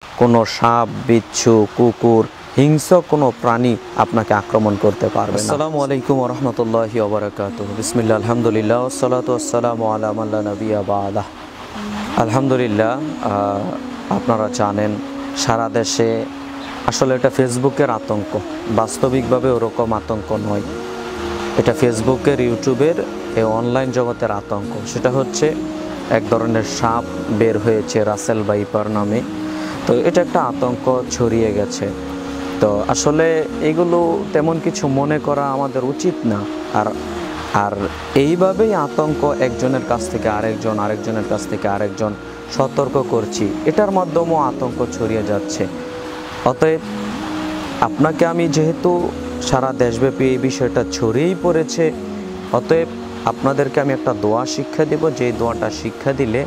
কোনো সাপ, বিচ্ছু, কুকুর, হিংস্র কোনো প্রাণী আপনাকে আক্রমণ করতে পারবে না। আসসালামু আলাইকুম ওয়া রাহমাতুল্লাহি ওয়া বারাকাতুহু। বিসমিল্লাহ, আলহামদুলিল্লাহ, ওয়াসসালাতু ওয়াসসালামু আলা মান লা নাবিয়্যা বা'দাহ। আলহামদুলিল্লাহ, আপনারা জানেন সারা দেশে আসলে এটা ফেসবুকের আতঙ্ক, বাস্তবিকভাবে ওরকম আতঙ্ক নয়। এটা ফেসবুকের, ইউটিউবের এই অনলাইন জগতের আতঙ্ক। সেটা হচ্ছে এক ধরনের সাপ বের হয়েছে রাসেল ভাইপার নামে। তো এটা একটা আতঙ্ক ছড়িয়ে গেছে। তো আসলে এগুলো তেমন কিছু মনে করা আমাদের উচিত না। আর এইভাবেই আতঙ্ক একজনের কাছ থেকে আরেকজনের কাছ থেকে আরেকজন সতর্ক করছি, এটার মাধ্যমেও আতঙ্ক ছড়িয়ে যাচ্ছে। অতএব আপনাকে আমি, যেহেতু সারা দেশব্যাপী এই বিষয়টা ছড়িয়েই পড়েছে, অতএব আপনাদেরকে আমি একটা দোয়া শিক্ষা দেব, যেই দোয়াটা শিক্ষা দিলে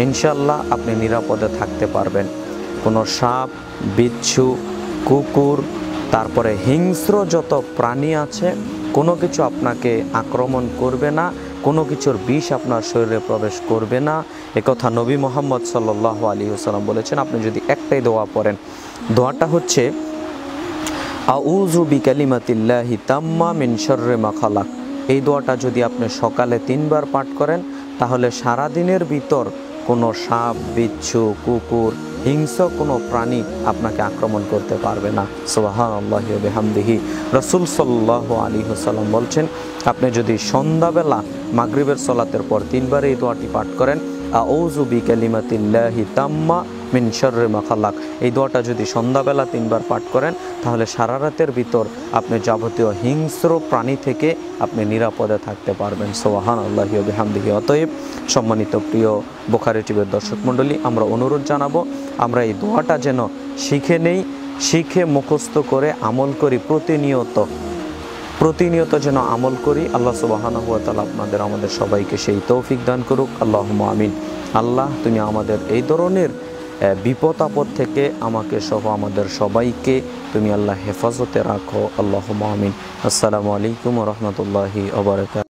ইনশাল্লাহ আপনি নিরাপদে থাকতে পারবেন। কোনো সাপ, বিচ্ছু, কুকুর, তারপরে হিংস্র যত প্রাণী আছে, কোনো কিছু আপনাকে আক্রমণ করবে না, কোনো কিছুর বিষ আপনার শরীরে প্রবেশ করবে না। একথা নবী মুহাম্মদ সাল্লাল্লাহু আলাইহি ওয়াসাল্লাম বলেছেন। আপনি যদি একটাই দোয়া পড়েন, দোয়াটা হচ্ছে আউযু বিকালিমাতিল্লাহি তাম্মা মিন শাররি মা খালাক। এই দোয়াটা যদি আপনি সকালে 3 বার পাঠ করেন, তাহলে সারা দিনের ভিতর কোনো সাপ, বিচ্ছু, কুকুর, হিংস্র কোনো প্রাণী আপনাকে আক্রমণ করতে পারবে না। সুবহানাল্লাহি ওয়া বিহামদিহি। রাসূল সাল্লাল্লাহু আলাইহি ওয়াসাল্লাম বলছেন, আপনি যদি সন্ধ্যাবেলা মাগরিবের সালাতের পর 3 বার এই দোয়াটি পাঠ করেন, আউযু বিকালিমাতিল্লাহি তাম্মা মিন শাররি মা খালাক, এই দোয়াটা যদি সন্ধ্যাবেলা 3 বার পাঠ করেন, তাহলে সারা রাতের ভিতর আপনি যাবতীয় হিংস্র প্রাণী থেকে আপনি নিরাপদে থাকতে পারবেন। সুবহানাল্লাহি ওয়া বিহামদিহি। অতএব সম্মানিত প্রিয় বুখারী টিভির দর্শক মণ্ডলী, আমরা অনুরোধ জানাবো, আমরা এই দোয়াটা যেন শিখে নেই, শিখে মুখস্থ করে আমল করি, প্রতিনিয়ত যেন আমল করি। আল্লাহ সুবহানাহু ওয়া তাআলা আমাদের সবাইকে সেই তৌফিক দান করুক। আল্লাহুম্মা আমিন। আল্লাহ, তুমি আমাদের এই ধরনের বিপদ আপদ থেকে আমাকে সহ আমাদের সবাইকে তুমি আল্লাহ হেফাজতে রাখো। আল্লাহুম্মা আমিন। আসসালামু আলাইকুম ওয়া রাহমাতুল্লাহি ওয়া বারাকাতুহু।